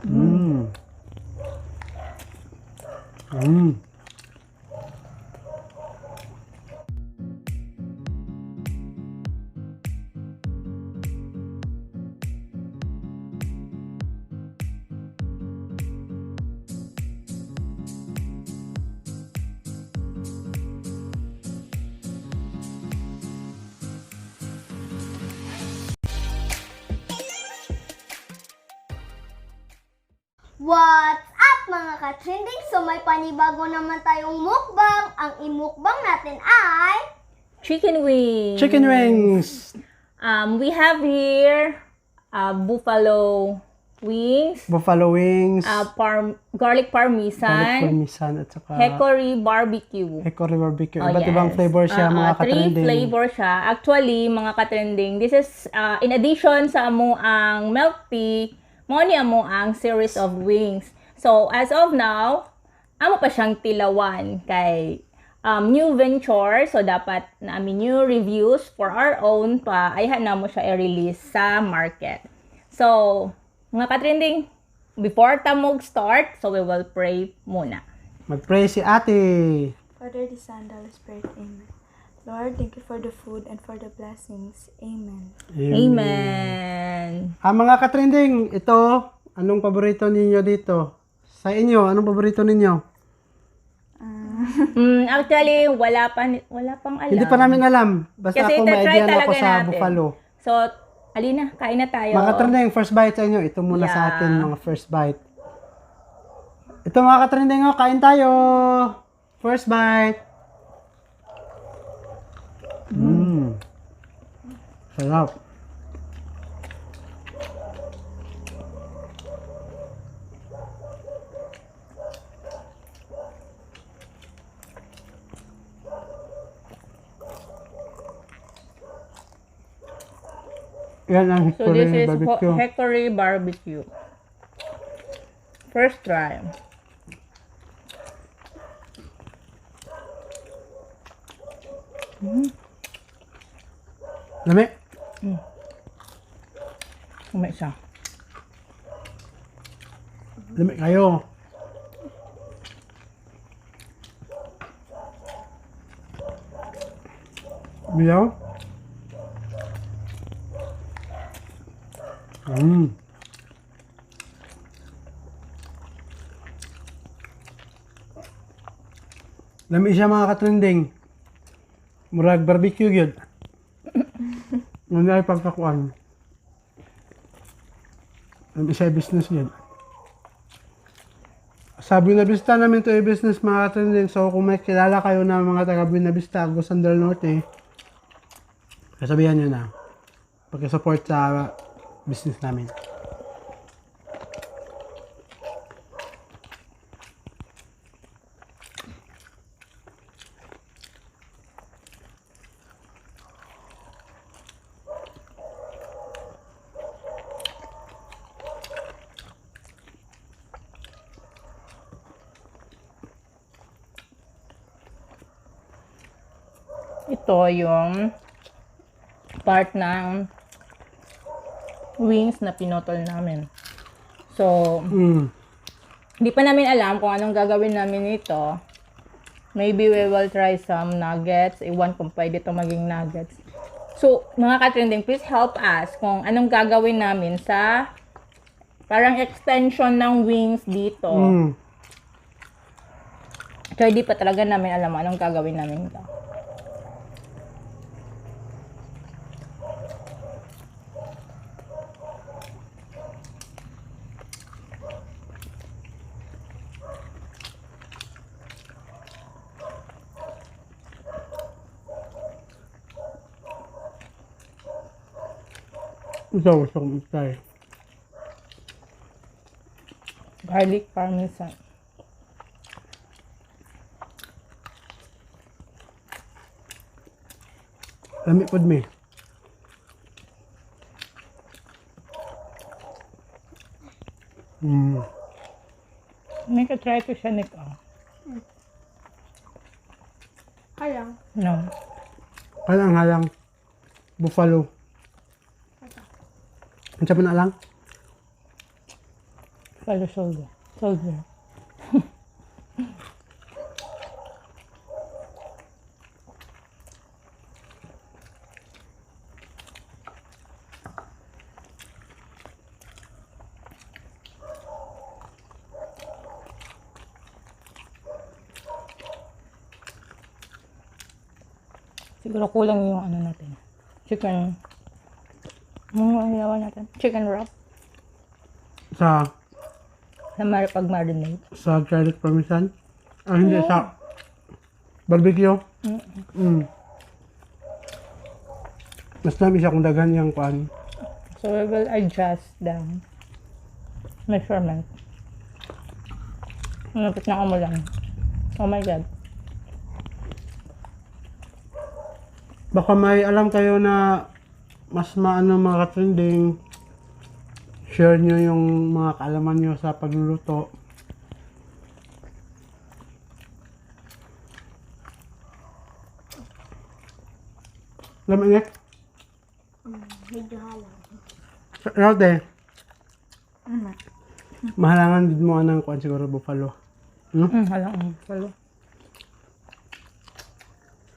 Mm. Mm. What's up mga ka-trending? So may panibago naman tayong mukbang. Ang imukbang natin ay Chicken wings. Chicken wings. We have here buffalo wings, Buffalo wings. garlic parmesan, Garlic parmesan at saka hickory barbecue. hickory barbecue. Oh, Iba't ibang yes. flavor siya mga ka-trending. 3 flavor siya. Actually, mga ka-trending, this is in addition sa amo ang milk tea, mo ni amo ang series of wings. So, as of now, amo pa siyang tilawan kay new venture. So, dapat namin new reviews for our own pa ay na mo siya i-release sa market. So, mga ka-trending, before tamog start, so we will pray muna. Mag-pray si ate. Father, the Son, the Holy Spirit, Amen. Lord, thank you for the food and for the blessings. Amen. Amen. Mga ka-trending, ito, anong paborito ninyo dito? Sa inyo, anong paborito ninyo? Actually, wala pang alam. Hindi pa namin alam. Basta Kasi ako may itatry idea na ako talaga sa natin. buffalo. So, alina, kain na tayo. Mga ka-trending, first bite sa inyo. Ito muna sa Yeah. akin, mga first bite. Ito mga ka-trending, kain tayo. First bite. Sarap. Yan ang So, this hickory is barbecue. hickory barbecue. First try. Lami. Umay siya. Lami kayo. Miyaw. Lami siya mga ka-trending. Murag barbecue yun. Ano ay pagkakuan. Lami siya business yun. Sa Buena Vista namin ito business mga ka-trending. So kung may kilala kayo na mga taga Buena Vista, Agusan del Norte, kasabihan nyo na. Pagka-support sa business namin. Ito yung part ng wings na pinotol namin. So, hindi pa namin alam kung anong gagawin namin ito. Maybe we will try some nuggets. Iwan kung pwede ito maging nuggets. So, mga ka-trending, please help us kung anong gagawin namin sa parang extension ng wings dito. So, hindi pa talaga namin alam anong gagawin namin ito. Ito, gusto kong try. Garlic parmesan. Lami pod me. May ka-try ko siya nito. Kaya, No. Halang-halang. Buffalo. Ang sabi na lang? Buffalo soldier. Soldier. Siguro kulang yung ano natin. Chicken. Ano ginawa natin? Chicken wrap. Sa Pag-marinate. sa garlic parmesan. Ah, hindi. Sa barbecue. Mas dami siya kung dagan yung kuan. So we will adjust the measurement. Malapit na umulan. Oh my God. Baka may alam kayo na mas maano mga ka-trending. Share nyo yung mga kaalaman nyo sa pagluluto. Lamig eh? Medyo halang. Rote. Mahalangan din mo ng kuan siguro buffalo. Halang. Palo.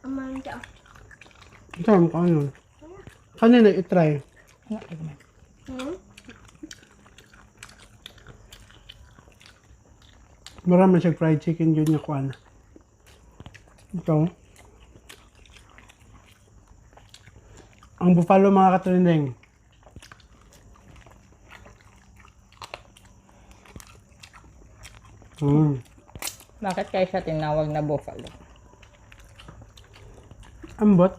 Aman siya. Ito ang kuan yun. Kanina i-try. Marami siyang fried chicken yun yung kuan. Ito. Ang buffalo mga katrending. Bakit kaya siya tinawag na buffalo? Ambot.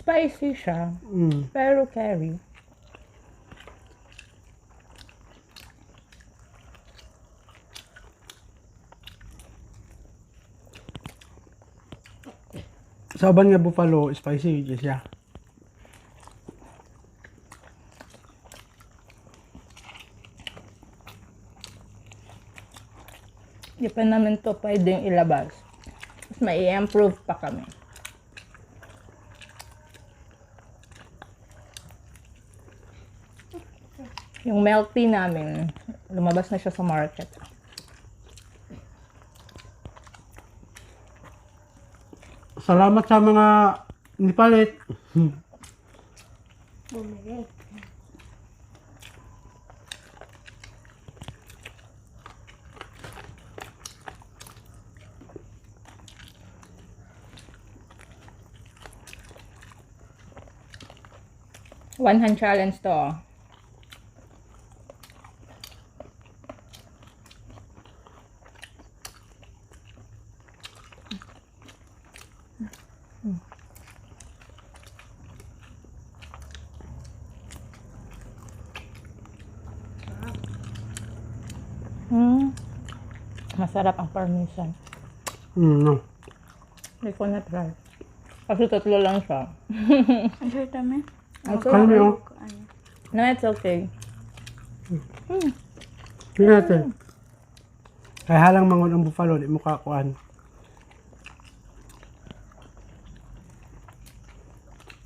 Spicy siya. Pero curry. Sa uban nga buffalo, spicy siya. Di pa namin to pwedeng ilabas. Mas may i-improve pa kami. Yung milk tea namin, lumabas na siya sa market. Salamat sa mga nipalit. Bumili. One hand challenge to. Masarap ang parmesan. No. Hindi ko na-try. Kasi tatlo lang siya. Ang sure tami. Kaya mo yung No, it's okay. tingnan natin. Kaya halang mangon ang buffalo, di mo kakuan.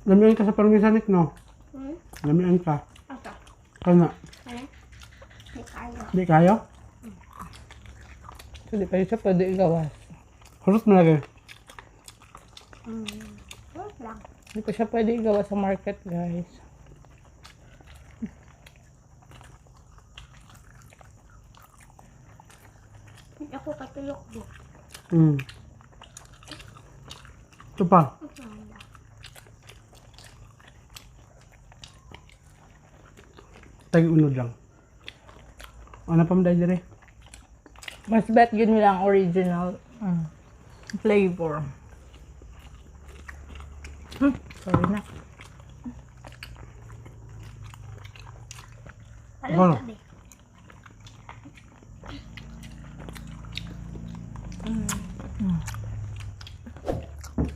Lamian ka sa parmesanik, no? Lamian ka. Ito. Kana. Ano? May kayo. Di kayo? So, di pa rin siya pwede igawas. Hulot mo lagi. Lang. Di pa siya pwede igawas sa market, guys. Hindi ako katulok mo. Ito pa. Tag-unod lang. Ano pa mo dahil dire? Mas bet yun nila ang original flavor. Sorry na. Ano? Sabi.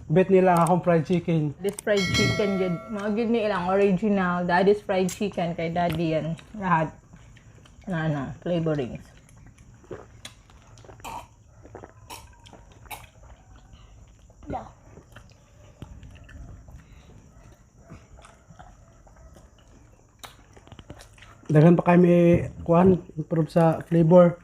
Bet nila akong fried chicken. This fried chicken, yun, mga yun nilang original. Daddy's fried chicken, kay daddy yan. Lahat. Flavorings. Daw. Daghan pa kami kuhan, improve sa flavor.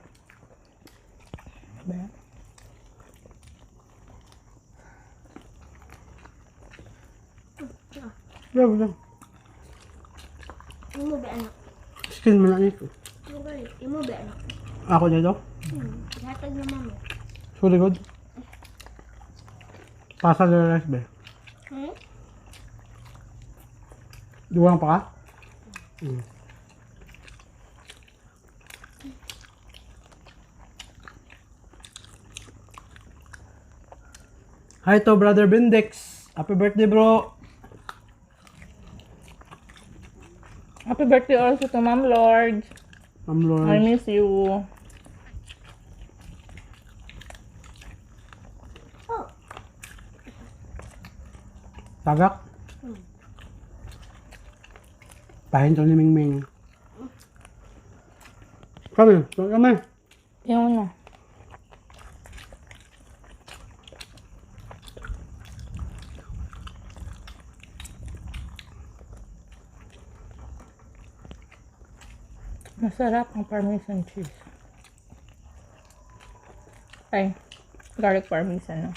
Bravo lang. Imo ba anak? Skin mo na nito. Imo ba anak? Ako dito. Hatag na mama. Fully good. Pasa na rice ba? Hmm? Duwang pa ka? Hi to brother Bendix. Happy birthday bro. Happy birthday also to Ma'am Lord. Ma'am Lord. I miss you. Oh. Tagak. Pahinto ni Mingming. Kami. Yun na. Masarap ang parmesan cheese. Ay, garlic parmesan, no?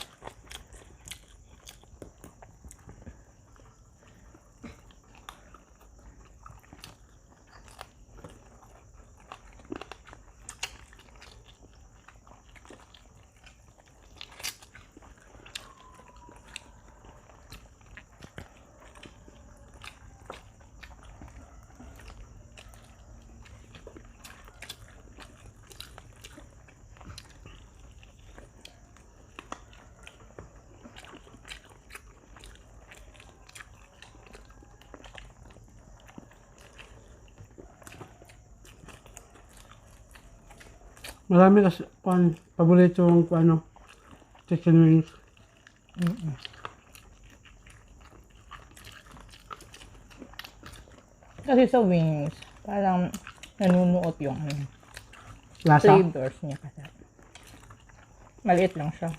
Marami kasi paborito yung chicken wings. Kasi sa wings, parang nanunuot yung Lasa. flavors niya kasi. Maliit lang siya.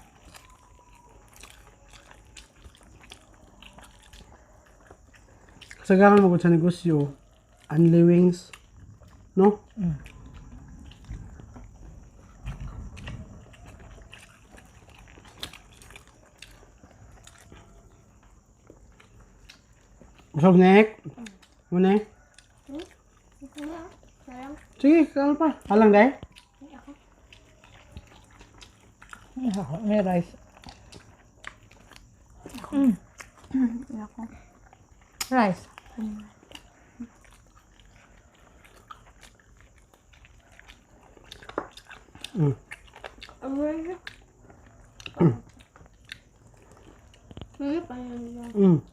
Kasagaran mo sa negosyo. Only wings. No? Busog nek. Muna eh. Sarang. Sige, kala pa. Halang dahil. May rice. Ako. Rice. Ano yun? Paano yun?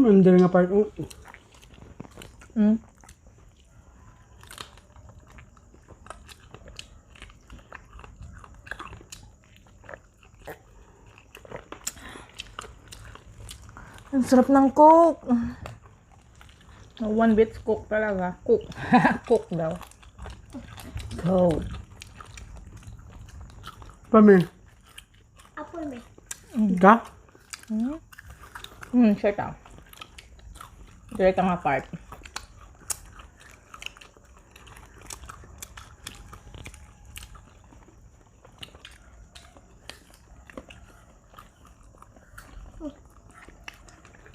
Hindi nga part. Ang sarap ng coke. One bit cook talaga. Cook. Cook daw. Go. Pami. Apple me. Ka? Sure ka. Dire ka nga part.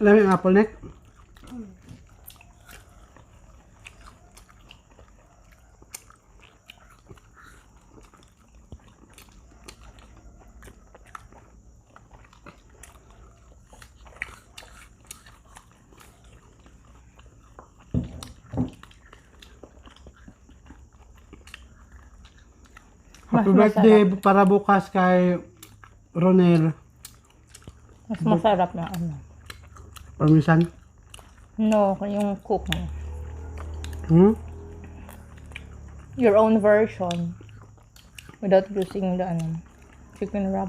Alam mo yung apple neck? Happy Mas birthday para bukas kay Ronel. Mas masarap na ano. Parmesan. No, yung cook mo. Hmm? Your own version. Without using the chicken wrap.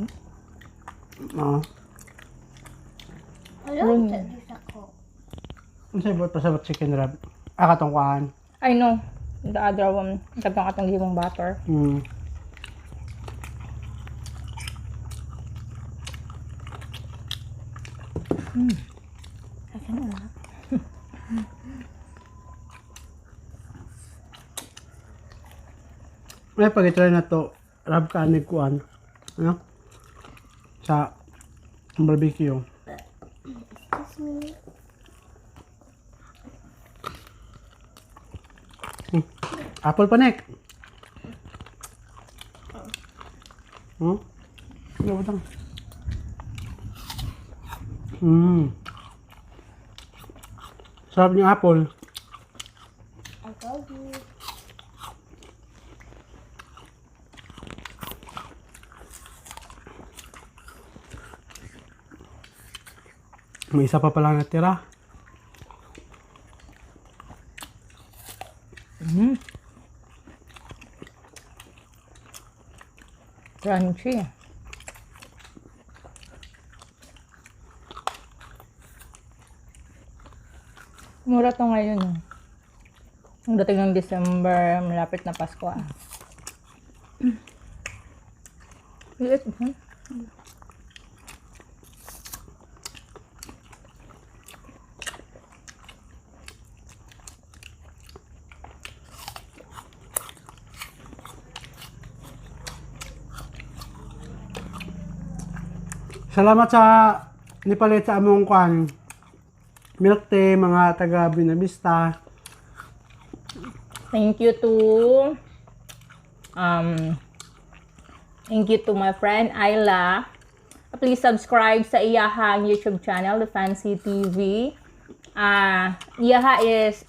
Oo. Alam, tagis ako. Ano sa'yo ba pasabot chicken wrap? Katungkuhan. I know. The other one. Tagang atong gimong butter. Hmm. May pag-try na to, rab kanig kuan. Ano? Sa barbecue. Excuse me. Apple panek. Hmm? Ano ba ito? Sarap yung apple. I told you. May isa pa pala natira. Crunchy. Mura to ngayon. Ang dating ng December, malapit na Pasko ah. Liit, huh? Salamat sa nipalit sa among kwan. Milk tea, mga taga Binavista. Thank you to my friend Ayla. Please subscribe sa iyahang YouTube channel, The Fancy TV. Iyaha is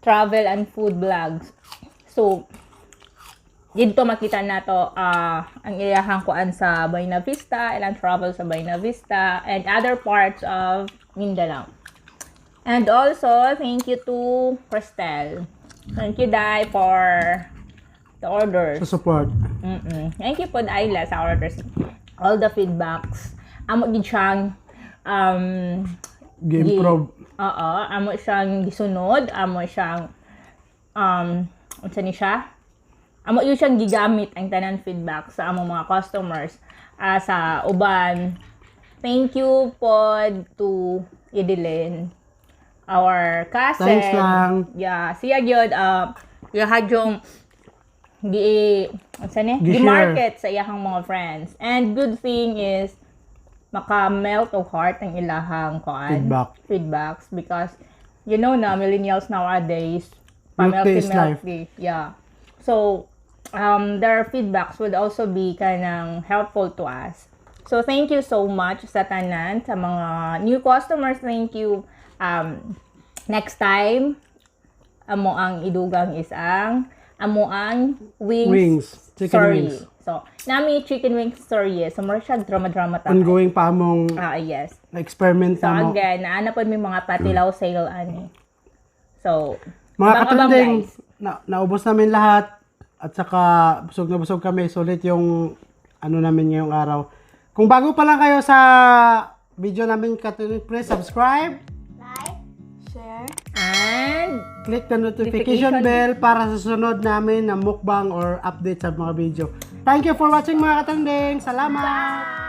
travel and food vlogs. So, dito makita na to ang iyahang kuan sa Buena Vista, ilang travel sa Buena Vista, and other parts of Mindanao. And also, thank you to Cristel. Thank you, Dai, for the orders. Sa support. Thank you po, Ayla, sa orders. All the feedbacks. Amo din siyang Gi-improve. amo siyang gisunod, amo siyang unsa ni siya? Amo yun siyang gigamit ang tanan feedback sa among mga customers sa uban. Thank you po to Idilin, our cousin. Thanks lang. Yeah, siya gyud yung Gi-share. gi-market sa iyahang mga friends. And good thing is maka-melt of heart ang ilahang feedbacks because you know na millennials nowadays Milk tea is life. yeah. So their feedbacks would also be kanang helpful to us. So thank you so much sa tanan, sa mga new customers. Thank you. Next time amo ang idugang is ang amo ang wings Chicken story. wings. So nami chicken wings story. So more siya drama ta. Ongoing pa among Yes. experiment So na mo. again, naana po may mga patilaw sale ani. So Mga abang-abang, katunding, guys. naubos namin lahat. At saka, busog na busog kami. Sulit yung ano namin ngayong araw. Kung bago pa lang kayo sa video namin, katunding, please subscribe. Like. Share. And Click the notification bell para sa sunod namin na mukbang or update sa mga video. Thank you for watching mga katunding. Salamat!